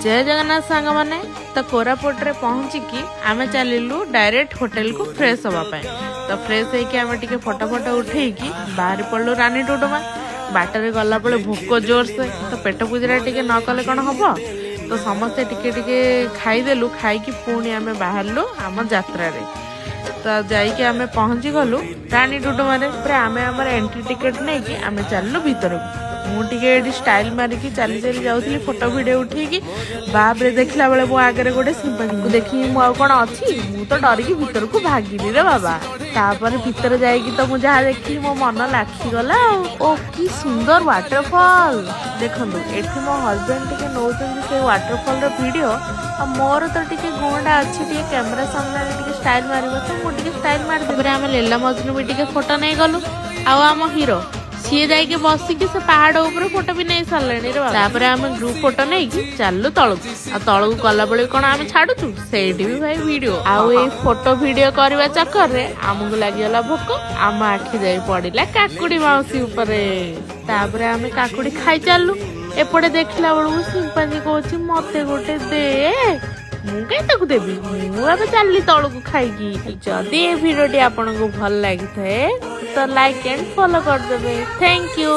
जय जगन्नाथ सांग मैंने तो कोरापुट रे पहुँचिकी आम चलू डायरेक्ट होटेल को फ्रेश हाँपाई। तो फ्रेश होके फोटो फोटो उठे बाहरी पड़ू रानी डुडुमा। बाटर गला बेले भोक जोर से तो पेट पूजा टे न कले कौन हम तो समस्ते टिके खाईदेलु। खाई पुणी आम बाहरलु आम यात्रा तो जाइए आम पहुँची गलु रानी डुडुमा। आम आम एंट्री टिकेट नहीं कि आम चलू भीतर को। मुझे स्टाइल मारिकी चली चली जाऊली फोटो वीडियो उठेकी बाप रे देखला बेले मो आगे गोटे सिंपाजी को देखी मु कौन अच्छी मु तो डरिकी भीतर को भागिली रे बाबा। तापर भीतर जाइकी तो मुझे जहाँ देखी मो मन लाखीगला। ओ कि सुंदर वाटरफॉल देखु एठी मो हस्बैंड टिके नौचंदी से वाटरफॉल रो वीडियो। मोर तो टिके गुणा अच्छी टिके कैमरा सामने टिके स्टाइल मारिबो तो मु टिके स्टाइल मार दे। आम लेला मजनू भी टिके फोटो नहीं गलु आम हीरो सी जाइए बसिकी से पहाड़ ऊपर फोटो भी नहीं सारे। आम ग्रुप फोटो नहीं चलू तलू तलू गला बेले कौन आम छाड़ू से भी भाई वीडियो आउ फोटो वीडियो करने चक्कर रे आमको लगिगला भोक। आम आखि जाई पड़ा काकुड़ी माउसी उपर। आम काकुड़ी खाई चलू एपटे देखला बेलू सिंपाजी कौच मत गोटे दे मुझे देवी मुझे चलनी तौक खाई। जदि ये वीडियो आपको भल लगी था तो लाइक एंड फॉलो करदे। Thank you.